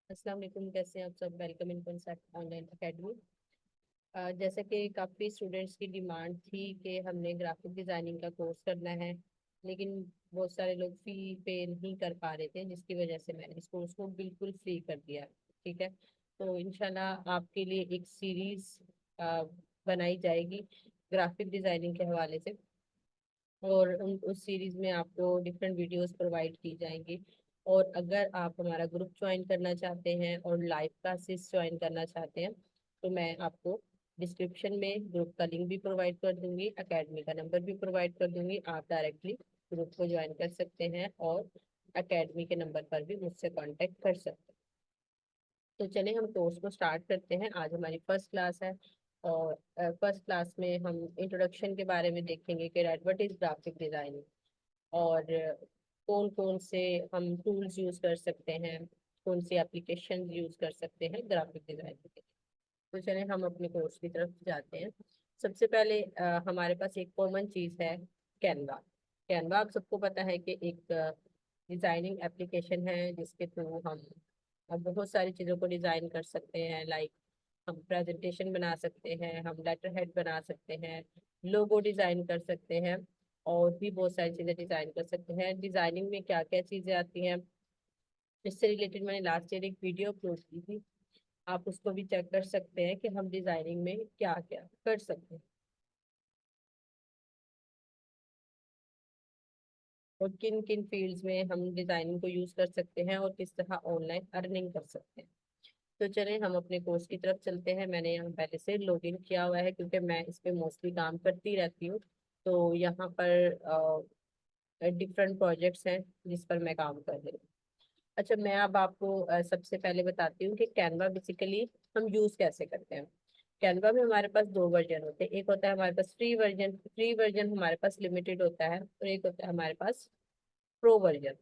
अस्सलाम वालेकुम। कैसे हैं आप सब? Welcome in concept online academy. जैसा कि काफ़ी स्टूडेंट्स की डिमांड थी कि हमने ग्राफिक डिज़ाइनिंग का कोर्स करना है, लेकिन बहुत सारे लोग फ़ी पे नहीं कर पा रहे थे, जिसकी वजह से मैंने इस कोर्स को बिल्कुल फ्री कर दिया। ठीक है, तो इंशाल्लाह आपके लिए एक सीरीज़ बनाई जाएगी ग्राफिक डिज़ाइनिंग के हवाले से। और उस सीरीज में आपको डिफरेंट वीडियोस प्रोवाइड की जाएंगी। और अगर आप हमारा ग्रुप ज्वाइन करना चाहते हैं और लाइव क्लासेस ज्वाइन करना चाहते हैं, तो मैं आपको डिस्क्रिप्शन में ग्रुप का लिंक भी प्रोवाइड कर दूंगी, एकेडमी का नंबर भी प्रोवाइड कर दूंगी। आप डायरेक्टली ग्रुप को ज्वाइन कर सकते हैं और एकेडमी के नंबर पर भी मुझसे कांटेक्ट कर सकते हैं। तो चलिए हम कोर्स को स्टार्ट करते हैं। आज हमारी फर्स्ट क्लास है और फर्स्ट क्लास में हम इंट्रोडक्शन के बारे में देखेंगे कि व्हाट इज ग्राफिक डिजाइनिंग, और कौन कौन से हम टूल्स यूज कर सकते हैं, कौन सी एप्लीकेशन यूज कर सकते हैं ग्राफिक डिजाइनिंग के लिए। तो चलिए हम अपने कोर्स की तरफ जाते हैं। सबसे पहले हमारे पास एक कॉमन चीज है, कैनवा। कैनवा आप सबको पता है कि एक डिजाइनिंग एप्लीकेशन है जिसके थ्रू हम अब बहुत सारी चीज़ों को डिज़ाइन कर सकते हैं। लाइक हम प्रेजेंटेशन बना सकते हैं, हम लेटर हेड बना सकते हैं, लोगो डिज़ाइन कर सकते हैं, और भी बहुत सारी चीज़ें डिज़ाइन कर सकते हैं। डिज़ाइनिंग में क्या क्या चीज़ें आती हैं, इससे रिलेटेड मैंने लास्ट ईयर एक वीडियो अपलोड की थी, आप उसको भी चेक कर सकते हैं कि हम डिज़ाइनिंग में क्या क्या कर सकते हैं और किन किन फील्ड्स में हम डिज़ाइनिंग को यूज़ कर सकते हैं और किस तरह ऑनलाइन अर्निंग कर सकते हैं। तो चलें हम अपने कोर्स की तरफ चलते हैं। मैंने यहाँ पहले से लॉगिन किया हुआ है क्योंकि मैं इस पे मोस्टली काम करती रहती हूँ। तो यहाँ पर डिफरेंट प्रोजेक्ट्स हैं जिस पर मैं काम कर रही हूँ। अच्छा, मैं अब आपको सबसे पहले बताती हूँ कि कैनवा बेसिकली हम यूज़ कैसे करते हैं। कैनवा में हमारे पास दो वर्जन होते हैं। एक होता है हमारे पास फ्री वर्जन हमारे पास लिमिटेड होता है, और एक होता है हमारे पास प्रो वर्जन।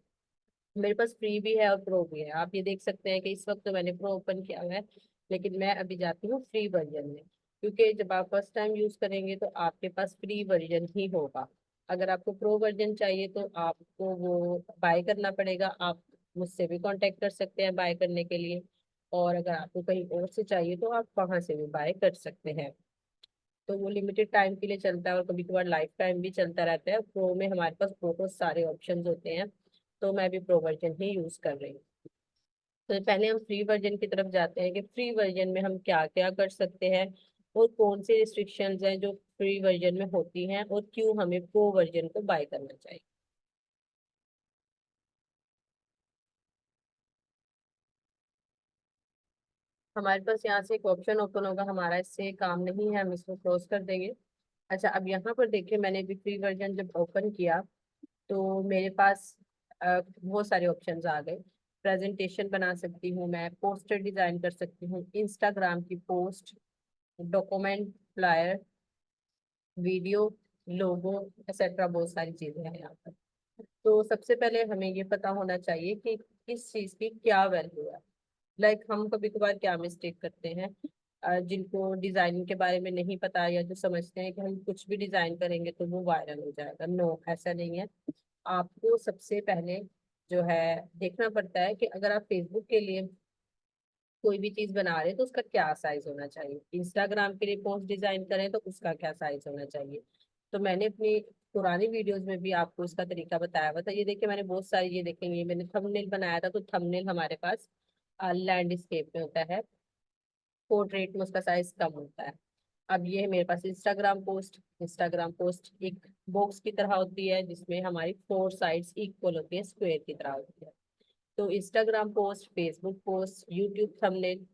मेरे पास फ्री भी है और प्रो भी है। आप ये देख सकते हैं कि इस वक्त तो मैंने प्रो ओपन किया हुआ है, लेकिन मैं अभी जाती हूँ फ्री वर्जन में, क्योंकि जब आप फर्स्ट टाइम यूज करेंगे तो आपके पास फ्री वर्जन ही होगा। अगर आपको प्रो वर्जन चाहिए तो आपको वो बाय करना पड़ेगा। आप मुझसे भी कांटेक्ट कर सकते हैं बाय करने के लिए, और अगर आपको कहीं और से चाहिए तो आप वहां से भी बाय कर सकते हैं। तो वो लिमिटेड टाइम के लिए चलता है और कभी कभार लाइफ टाइम भी चलता रहता है। प्रो में हमारे पास बहुत सारे ऑप्शंस होते हैं, तो मैं भी प्रो वर्जन ही यूज कर रही हूँ। तो पहले हम फ्री वर्जन की तरफ जाते हैं कि फ्री वर्जन में हम क्या क्या कर सकते हैं और कौन सी रिस्ट्रिक्शंस हैं जो फ्री वर्जन में होती हैं, और क्यों हमें प्रो वर्जन को बाय करना चाहिए। हमारे पास यहाँ से एक ऑप्शन ओपन होगा, हमारा इससे काम नहीं है, हम इसको क्लोज कर देंगे। अच्छा, अब यहाँ पर देखिए, मैंने भी फ्री वर्जन जब ओपन किया तो मेरे पास बहुत सारे ऑप्शंस आ गए। प्रेजेंटेशन बना सकती हूँ, मैं पोस्टर डिजाइन कर सकती हूँ, इंस्टाग्राम की पोस्ट, डॉक्यूमेंट, फ्लायर, वीडियो, लोगो, एक्सेट्रा, बहुत सारी चीजें हैं यहाँ पर। तो सबसे पहले हमें ये पता होना चाहिए कि किस चीज की क्या वैल्यू है। लाइक हम कभी कभार क्या मिस्टेक करते हैं, जिनको डिजाइनिंग के बारे में नहीं पता, या जो समझते हैं कि हम कुछ भी डिजाइन करेंगे तो वो वायरल हो जाएगा। नो, ऐसा नहीं है। आपको सबसे पहले जो है देखना पड़ता है कि अगर आप फेसबुक के लिए कोई भी चीज बना रहे हैं तो उसका क्या साइज होना चाहिए, इंस्टाग्राम के लिए पोस्ट डिजाइन करें तो उसका क्या साइज होना चाहिए। तो मैंने अपनी पुरानी वीडियोस में भी आपको इसका तरीका बताया हुआ था। ये देखिए, मैंने बहुत सारी, ये देखेंगे मैंने थंबनेल बनाया था, तो थंबनेल हमारे पास लैंडस्केप में होता है, पोर्ट्रेट में उसका साइज कम होता है। अब ये है मेरे पास इंस्टाग्राम पोस्ट एक बॉक्स की तरह होती है जिसमें हमारी फोर साइड्स इक्वल होती है, स्क्वायर की तरह होती है। तो Instagram post, Facebook post, YouTube thumbnail,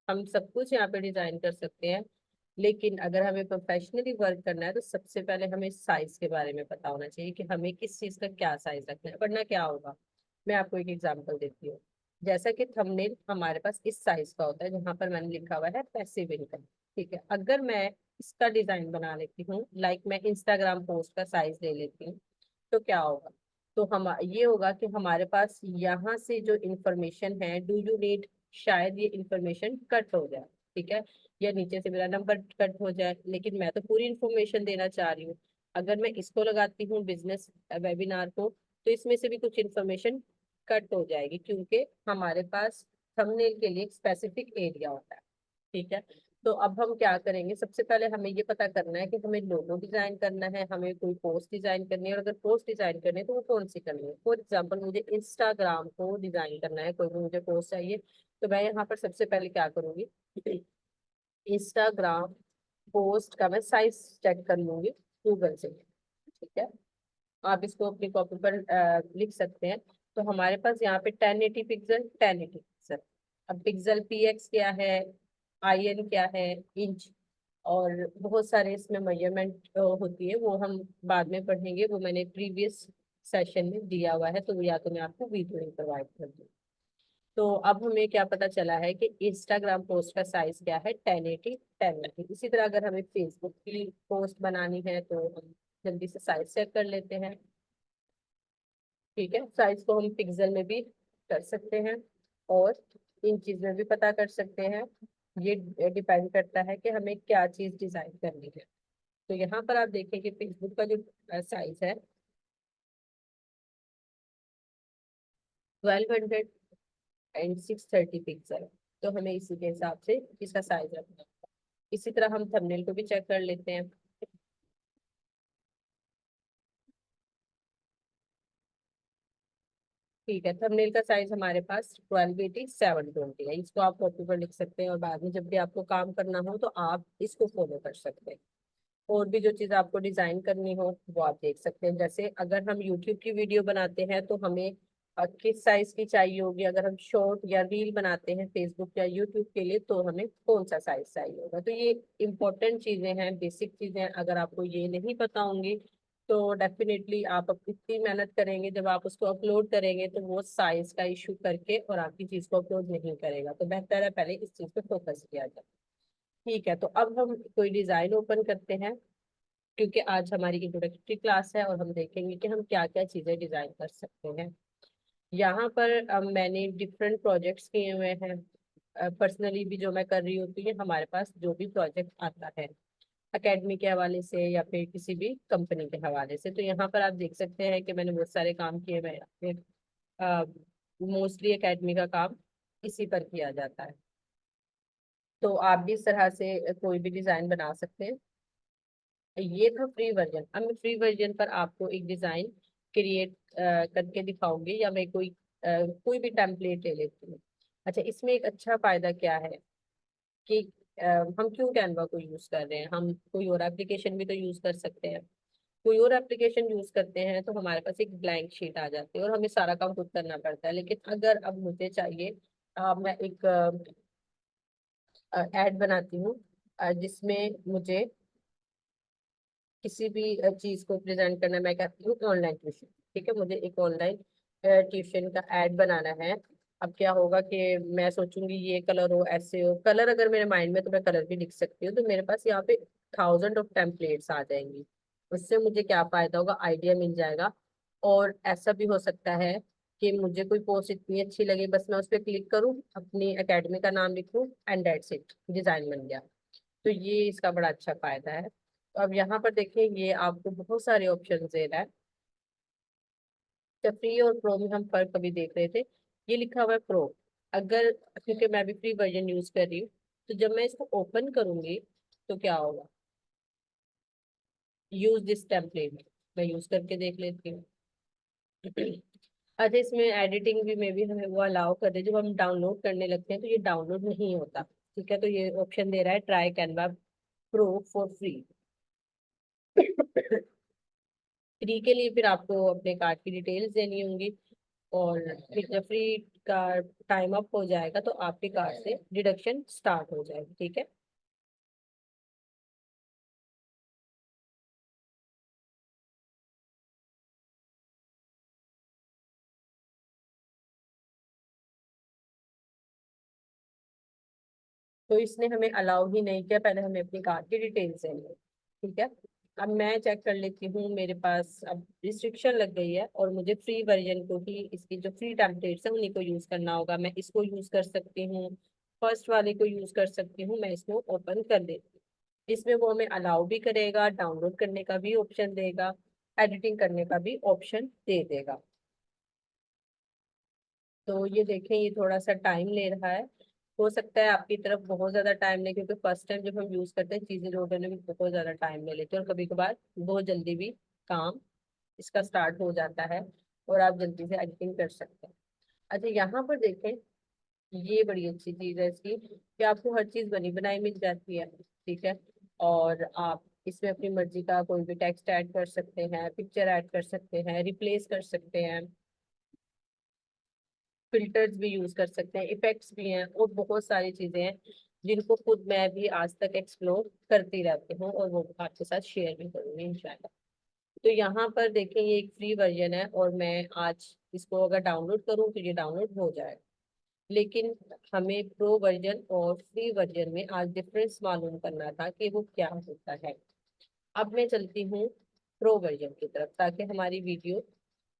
हम सब कुछ यहाँ पे डिजाइन कर सकते हैं। लेकिन अगर हमें प्रोफेशनली वर्क करना है तो सबसे पहले हमें साइज के बारे में पता होना चाहिए कि हमें किस चीज का क्या साइज रखना है, वरना क्या होगा। मैं आपको एक एग्जांपल देती हूँ। जैसा कि थंबनेल हमारे पास इस साइज का होता है, जहां पर मैंने लिखा हुआ है पैसिव इनकम। ठीक है, अगर मैं इसका डिजाइन बना लेती हूँ, लाइक मैं इंस्टाग्राम पोस्ट का साइज ले लेती हूँ, तो क्या होगा। तो हम ये होगा कि हमारे पास यहाँ से जो इंफॉर्मेशन है, डू यू नीड, शायद ये इंफॉर्मेशन कट हो जाए। ठीक है, या नीचे से मेरा नंबर कट हो जाए, लेकिन मैं तो पूरी इंफॉर्मेशन देना चाह रही हूँ। अगर मैं इसको लगाती हूँ बिजनेस वेबिनार को, तो इसमें से भी कुछ इंफॉर्मेशन कट हो जाएगी, क्योंकि हमारे पास थंबनेल के लिए एक स्पेसिफिक एरिया होता है, ठीक है। तो अब हम क्या करेंगे, सबसे पहले हमें ये पता करना है कि हमें लोगो डिजाइन करना है, हमें कोई पोस्ट डिजाइन करनी है, और अगर पोस्ट डिजाइन करनी है तो वो कौन सी करनी है। फॉर एग्जाम्पल मुझे इंस्टाग्राम को डिजाइन करना है, कोई भी मुझे पोस्ट चाहिए, तो मैं यहाँ पर सबसे पहले क्या करूंगी, इंस्टाग्राम पोस्ट का मैं साइज चेक कर लूंगी गूगल से, ठीक है। आप इसको अपनी कॉपी पर लिख सकते हैं। तो हमारे पास यहाँ पे 1080 पिक्सल, 1080 पिक्सल। अब पिक्सल पीएक्स क्या है, आईएन क्या है, इंच, और बहुत सारे इसमें मेजरमेंट होती है, वो हम बाद में पढ़ेंगे, वो मैंने प्रीवियस सेशन में दिया हुआ है, तो या तो मैं आपको वीडियो में प्रोवाइड कर दूँ। तो अब हमें क्या पता चला है कि इंस्टाग्राम पोस्ट का साइज क्या है, 1080, 1080। इसी तरह अगर हमें फेसबुक की पोस्ट बनानी है तो हम जल्दी से साइज चेक कर लेते हैं, ठीक है। साइज को हम पिक्सल में भी कर सकते हैं और इंचज में भी पता कर सकते हैं। ये डिपेंड करता है कि हमें क्या चीज डिजाइन करनी है। तो यहाँ पर आप देखें कि फेसबुक का जो साइज है 1200 एंड 630 पिक्सल, तो हमें इसी के हिसाब से इसका साइज रखना है। इसी तरह हम थंबनेल को भी चेक कर लेते हैं। ठीक है, थंबनेल का साइज हमारे पास 1280 720 है। इसको आप कॉपी पर लिख सकते हैं और बाद में जब भी आपको काम करना हो तो आप इसको फॉलो कर सकते हैं। और भी जो चीज आपको डिजाइन करनी हो वो आप देख सकते हैं। जैसे अगर हम यूट्यूब की वीडियो बनाते हैं तो हमें किस साइज की चाहिए होगी, अगर हम शॉर्ट या रील बनाते हैं फेसबुक या यूट्यूब के लिए तो हमें कौन सा साइज चाहिए होगा। तो ये इंपॉर्टेंट चीजें हैं, बेसिक चीजें हैं। अगर आपको ये नहीं पता होंगी तो डेफिनेटली आप इतनी मेहनत करेंगे, जब आप उसको अपलोड करेंगे तो वो साइज का इशू करके और आपकी चीज को अपलोड नहीं करेगा। तो बेहतर है पहले इस चीज पे फोकस किया जाए, ठीक है। तो अब हम कोई डिजाइन ओपन करते हैं, क्योंकि आज हमारी इंट्रोडक्टरी क्लास है और हम देखेंगे कि हम क्या क्या चीजें डिजाइन कर सकते हैं। यहाँ पर मैंने डिफरेंट प्रोजेक्ट्स किए हुए हैं। पर्सनली भी जो मैं कर रही होती है, हमारे पास जो भी प्रोजेक्ट आता है एकेडमी के हवाले से या फिर किसी भी कंपनी के हवाले से, तो यहाँ पर आप देख सकते हैं कि मैंने बहुत सारे काम किए हुए हैं। मोस्टली एकेडमी का काम इसी पर किया जाता है। तो आप भी इस तरह से कोई भी डिजाइन बना सकते हैं। ये था फ्री वर्जन। अब मैं फ्री वर्जन पर आपको एक डिजाइन क्रिएट करके दिखाऊंगी, या मैं कोई भी टेम्पलेट ले लेती हूँ। अच्छा, इसमें एक अच्छा फायदा क्या है कि हम क्यों कैनवा को यूज कर रहे हैं, हम कोई और एप्लीकेशन भी तो यूज कर सकते हैं। कोई और एप्लीकेशन यूज करते हैं तो हमारे पास एक ब्लैंक शीट आ जाती है और हमें सारा काम खुद करना पड़ता है। लेकिन अगर अब मुझे चाहिए, मैं एक ऐड बनाती हूँ जिसमें मुझे किसी भी चीज को प्रेजेंट करना, मैं कहती हूँ ऑनलाइन ट्यूशन, ठीक है। मुझे एक ऑनलाइन ट्यूशन का ऐड बनाना है। अब क्या होगा कि मैं सोचूंगी ये कलर हो, ऐसे हो, कलर अगर मेरे माइंड में तो मैं कलर भी लिख सकती हूँ। तो मेरे पास यहाँ पे थाउजेंड ऑफ टेम्पलेट्स आ जाएंगी। उससे मुझे क्या फायदा होगा, आइडिया मिल जाएगा। और ऐसा भी हो सकता है कि मुझे कोई पोस्ट इतनी अच्छी लगे, बस मैं उस पर क्लिक करूँ, अपनी एकेडमी का नाम लिखूँ एंड दैट्स इट, डिजाइन बन गया। तो ये इसका बड़ा अच्छा फायदा है। तो अब यहाँ पर देखें, ये आपको बहुत सारे ऑप्शन दे रहा है। जब फ्री और प्रो में हम फर्क कभी देख रहे थे, ये लिखा हुआ है प्रो। अगर, क्योंकि मैं भी फ्री वर्जन यूज कर रही हूँ, तो जब मैं इसको ओपन करूंगी तो क्या होगा, यूज दिस टेम्पलेट, मैं यूज करके देख लेती हूँ। अच्छा, इसमें एडिटिंग भी में भी हमें वो अलाउ कर दे, जब हम डाउनलोड करने लगते हैं तो ये डाउनलोड नहीं होता, ठीक है। तो ये ऑप्शन दे रहा है try Canva pro for free. Free के लिए फिर आपको अपने कार्ड की डिटेल्स देनी होंगी, और फिर जब फ्री का टाइम अप हो जाएगा तो आपके कार्ड से डिडक्शन स्टार्ट हो जाएगी, ठीक है। तो इसने हमें अलाउ ही नहीं किया, पहले हमें अपनी कार्ड की डिटेल्स देनी है, ठीक है। अब मैं चेक कर लेती हूँ, मेरे पास अब रिस्ट्रिक्शन लग गई है और मुझे फ्री वर्जन को ही, इसकी जो फ्री टेम्पलेट्स है उन्हीं को यूज करना होगा। मैं इसको यूज कर सकती हूँ, फर्स्ट वाले को यूज कर सकती हूँ। मैं इसको ओपन कर देती हूँ। इसमें वो हमें अलाउ भी करेगा, डाउनलोड करने का भी ऑप्शन देगा, एडिटिंग करने का भी ऑप्शन दे देगा। तो ये देखें, ये थोड़ा सा टाइम ले रहा है। हो सकता है आपकी तरफ बहुत ज्यादा टाइम ले, क्योंकि फर्स्ट टाइम जब हम यूज करते हैं चीजें लोड होने में बहुत ज्यादा टाइम ले लेते हैं, और कभी कभार बहुत जल्दी भी काम इसका स्टार्ट हो जाता है और आप जल्दी से एडिटिंग कर सकते हैं। अच्छा, यहाँ पर देखें, ये बड़ी अच्छी चीज है इसकी कि आपको हर चीज बनी बनाई मिल जाती है। ठीक है। और आप इसमें अपनी मर्जी का कोई भी टेक्स्ट ऐड कर सकते हैं, पिक्चर ऐड कर सकते हैं, रिप्लेस कर सकते हैं, फिल्टर्स भी यूज कर सकते हैं, इफेक्ट्स भी हैं, और बहुत सारी चीजें हैं जिनको खुद मैं भी आज तक एक्सप्लोर करती रहती हूँ, और वो आपके साथ शेयर भी करूंगी इंशाल्लाह। तो यहाँ पर देखें, ये एक फ्री वर्जन है, और मैं आज इसको अगर डाउनलोड करूँ तो ये डाउनलोड हो जाएगा। लेकिन हमें प्रो वर्जन और फ्री वर्जन में आज डिफरेंस मालूम करना था कि वो क्या होता है। अब मैं चलती हूँ प्रो वर्जन की तरफ, ताकि हमारी वीडियो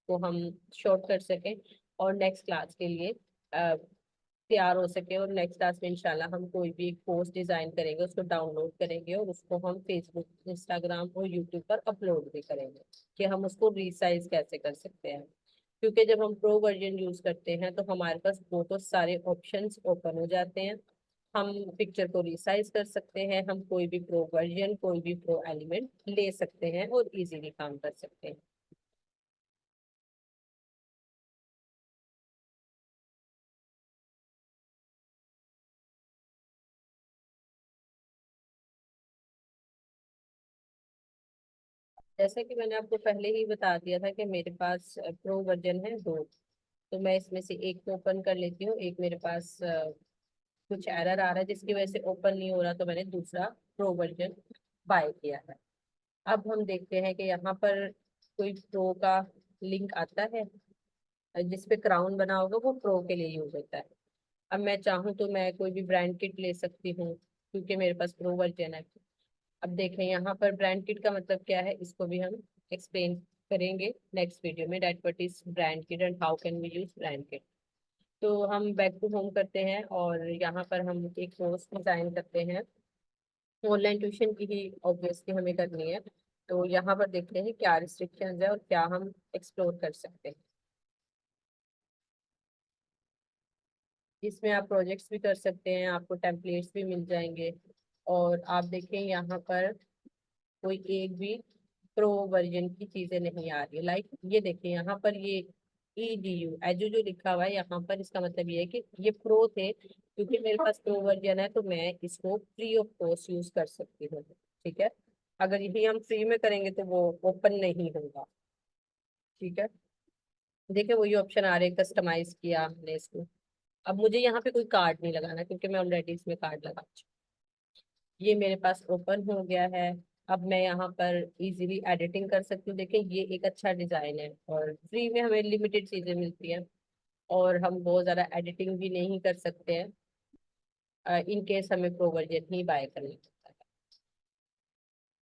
को हम शॉर्ट कर सकें और नेक्स्ट क्लास के लिए तैयार हो सके, और नेक्स्ट क्लास में इंशाल्लाह हम कोई भी एक पोस्ट डिजाइन करेंगे, उसको डाउनलोड करेंगे, और उसको हम फेसबुक, इंस्टाग्राम और यूट्यूब पर अपलोड भी करेंगे कि हम उसको रीसाइज कैसे कर सकते हैं। क्योंकि जब हम प्रो वर्जन यूज करते हैं तो हमारे पास बहुत सारे ऑप्शंस ओपन हो जाते हैं। हम पिक्चर को रिसाइज कर सकते हैं, हम कोई भी प्रो वर्जन, कोई भी प्रो एलिमेंट ले सकते हैं और इजीली काम कर सकते हैं। जैसा कि मैंने आपको पहले ही बता दिया था कि मेरे पास प्रो वर्जन है दो। तो मैं इसमें से एक को ओपन कर लेती हूँ। एक मेरे पास कुछ एरर आ रहा है जिसकी वजह से ओपन नहीं हो रहा, तो मैंने दूसरा प्रो वर्जन बाय किया है। अब हम देखते हैं कि यहाँ पर कोई प्रो का लिंक आता है, जिसपे क्राउन बना होगा, वो प्रो के लिए यूज होता है। अब मैं चाहूँ तो मैं कोई भी ब्रांड किट ले सकती हूँ, क्योंकि मेरे पास प्रो वर्जन है। अब देखें, यहाँ पर ब्रांड किट का मतलब क्या है, इसको भी हम एक्सप्लेन करेंगे नेक्स्ट वीडियो में, that what is brand kit and how can we use brand kit. तो हम बैक टू होम करते हैं, और यहाँ पर हम एक कोर्स डिजाइन करते हैं। ऑनलाइन ट्यूशन की ही ऑब्वियसली हमें करनी है। तो यहाँ पर देखते हैं क्या रिस्ट्रिक्शंस है और क्या हम एक्सप्लोर कर सकते हैं। इसमें आप प्रोजेक्ट्स भी कर सकते हैं, आपको टेम्पलेट्स भी मिल जाएंगे। और आप देखें, यहाँ पर कोई एक भी प्रो वर्जन की चीजें नहीं आ रही, लाइक ये देखिए यहाँ पर ये EDU एजू जो लिखा हुआ है यहाँ पर, इसका मतलब ये है कि ये प्रो थे, क्योंकि मेरे पास प्रो वर्जन है तो मैं इसको फ्री ऑफ कॉस्ट यूज कर सकती हूँ। ठीक है। अगर यही हम फ्री में करेंगे तो वो ओपन नहीं होगा। ठीक है। देखिए, वही ऑप्शन आ रहे हैं, कस्टमाइज किया हमने इसको। अब मुझे यहाँ पे कोई कार्ड नहीं लगाना, क्योंकि मैं ऑलरेडी इसमें कार्ड लगा चुकी हूँ। ये मेरे पास ओपन हो गया है। अब मैं यहाँ पर इजीली एडिटिंग कर सकती हूँ। देखिए, ये एक अच्छा डिजाइन है, और फ्री में हमें लिमिटेड चीजें मिलती हैं, और हम बहुत ज्यादा एडिटिंग भी नहीं कर सकते हैं, इन केस हमें प्रो वर्जन ही बाय करना पड़ता है।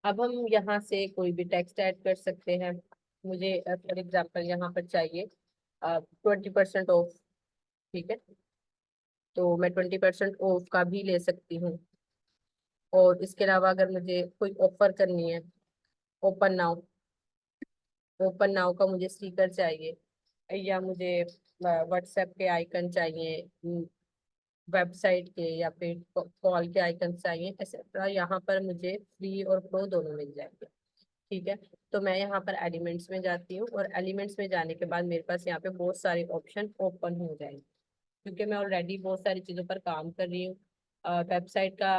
अब हम यहाँ से कोई भी टेक्स्ट ऐड कर सकते हैं। मुझे फॉर एग्जाम्पल यहाँ पर चाहिए 20% ऑफ। ठीक है। तो मैं 20% ऑफ का भी ले सकती हूँ। और इसके अलावा अगर मुझे कोई ऑफर करनी है, ओपन नाउ, ओपन नाउ का मुझे स्टिकर चाहिए, या मुझे व्हाट्सएप के आइकन चाहिए, वेबसाइट के या फिर कॉल के आइकन चाहिए, एक्सेट्रा, यहाँ पर मुझे फ्री और प्रो दोनों मिल जाएंगे। ठीक है। तो मैं यहाँ पर एलिमेंट्स में जाती हूँ, और एलिमेंट्स में जाने के बाद मेरे पास यहाँ पे बहुत सारे ऑप्शन ओपन हो जाएंगे, क्योंकि मैं ऑलरेडी बहुत सारी चीज़ों पर काम कर रही हूँ। वेबसाइट का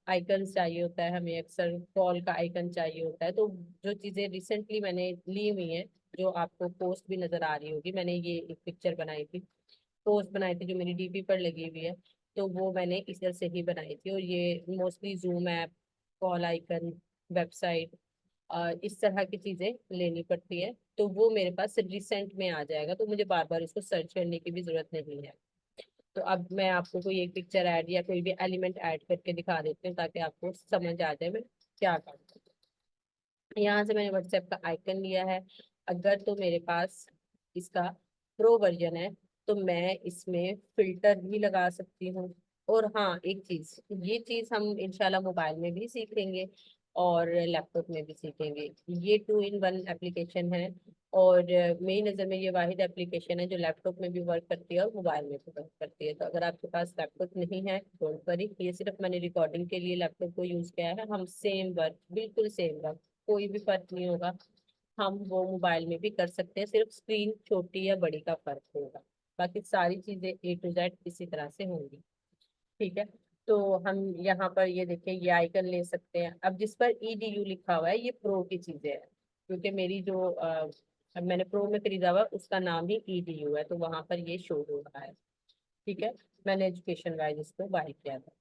आइकन चाहिए होता है हमें, अक्सर कॉल का आइकन चाहिए होता है। तो जो चीज़ें रिसेंटली मैंने ली हुई हैं, जो आपको पोस्ट भी नज़र आ रही होगी, मैंने ये एक पिक्चर बनाई थी, पोस्ट बनाई थी जो मेरी DP पर लगी हुई है, तो वो मैंने इधर से ही बनाई थी। और ये mostly zoom app, call icon, website, इस तरह की चीज़ें लेनी पड़ती है। तो वो मेरे पास रिसेंट में आ जाएगा, तो मुझे बार बार इसको सर्च करने की भी जरूरत नहीं है। तो अब मैं आपको कोई एक पिक्चर ऐड या कोई भी एलिमेंट ऐड करके दिखा देती हूँ, ताकि आपको समझ आ जाए मैं क्या कर रही हूँ। यहाँ से मैंने व्हाट्सएप का आइकन लिया है। अगर तो मेरे पास इसका प्रो वर्जन है, तो मैं इसमें फिल्टर भी लगा सकती हूँ। और हाँ, एक चीज, ये चीज हम इंशाल्लाह मोबाइल में भी सीखेंगे और लैपटॉप में भी सीखेंगे। ये 2 in 1 एप्लीकेशन है, और मेरी नज़र में ये वाहिद एप्लीकेशन है जो लैपटॉप में भी वर्क करती है और मोबाइल में भी वर्क करती है। तो अगर आपके पास लैपटॉप नहीं है, डोंट वरी, ये सिर्फ मैंने रिकॉर्डिंग के लिए लैपटॉप को यूज़ किया है। हम सेम वर्क, बिल्कुल सेम वर्क, कोई भी फर्क नहीं होगा। हम वो मोबाइल में भी कर सकते हैं, सिर्फ स्क्रीन छोटी या बड़ी का फर्क होगा। बाकी सारी चीज़ें A to Z इसी तरह से होंगी। ठीक है। तो हम यहाँ पर ये देखिए, ये आइकन ले सकते हैं। अब जिस पर EDU लिखा हुआ है ये प्रो की चीजें हैं, क्योंकि मेरी जो अब मैंने प्रो में खरीदा हुआ है, उसका नाम ही EDU है, तो वहां पर ये शो हो रहा है। ठीक है। मैंने एजुकेशन वाइज इसको बाय किया था।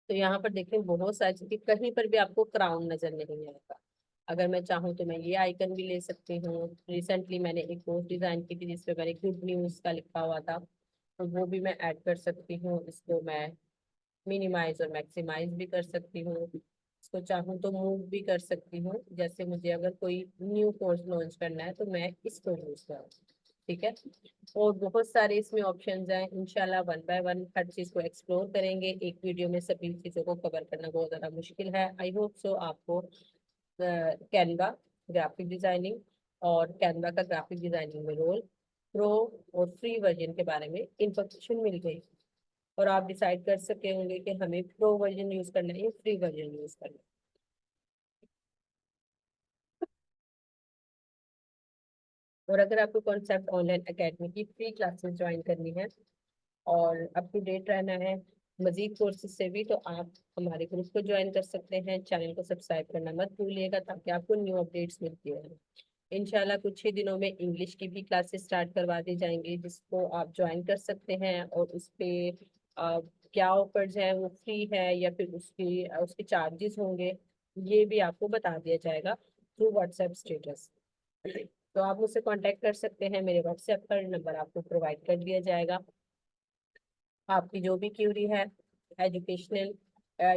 तो यहाँ पर देखिए बहुत सारी चीजें, कहीं पर भी आपको क्राउन नजर नहीं आएगा। अगर मैं चाहूँ तो मैं ये आइकन भी ले सकती हूँ। रिसेंटली मैंने एक पोस्ट डिजाइन की थी जिसपे मैंने गुड न्यूज का लिखा हुआ था, तो वो भी मैं ऐड कर सकती हूँ। इसको मैं मिनिमाइज और मैक्सिमाइज भी कर सकती हूँ। इसको चाहूँ तो मूव भी कर सकती हूँ। जैसे मुझे अगर कोई न्यू कोर्स लॉन्च करना है तो मैं इसको यूज करूँ। ठीक है। और बहुत सारे इसमें ऑप्शंस हैं। इंशाल्लाह वन बाय वन हर चीज को एक्सप्लोर करेंगे। एक वीडियो में सभी चीजों को कवर करना बहुत ज्यादा मुश्किल है। आई होप सो आपको कैनवा ग्राफिक डिजाइनिंग और कैनवा का ग्राफिक डिजाइनिंग में रोल, प्रो और फ्री वर्जन के बारे में इंफॉर्मेशन मिल गई, और आप डिसाइड कर सके होंगे कि हमें प्रो वर्जन यूज करना है या फ्री वर्जन यूज करना है। और अगर आपको कॉन्सेप्ट ऑनलाइन एकेडमी की फ्री क्लासेस ज्वाइन करनी है और अप टू डेट रहना है मजीद कोर्सेज से भी, तो आप हमारे ग्रुप को ज्वाइन कर सकते हैं। चैनल को सब्सक्राइब करना मत भूलिएगा ताकि आपको न्यू अपडेट्स मिलती रहें। इंशाल्लाह कुछ ही दिनों में इंग्लिश की भी क्लासेस स्टार्ट करवा दी जाएंगी, जिसको आप ज्वाइन कर सकते हैं। और उस पे अ, क्या ऑफर्स है, वो फ्री है या फिर उसके चार्जेस होंगे, ये भी आपको बता दिया जाएगा थ्रू व्हाट्सएप स्टेटस। तो आप मुझसे कांटेक्ट कर सकते हैं, मेरे व्हाट्सएप पर नंबर आपको प्रोवाइड कर दिया जाएगा। आपकी जो भी क्यूरी है एजुकेशनल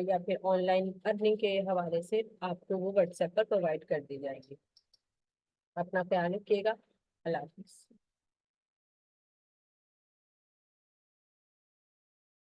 या फिर ऑनलाइन अर्निंग के हवाले से, आपको वो व्हाट्सएप पर प्रोवाइड कर दी जाएगी। अपना ख्याल रखिएगा। अल्लाह हाफिज़।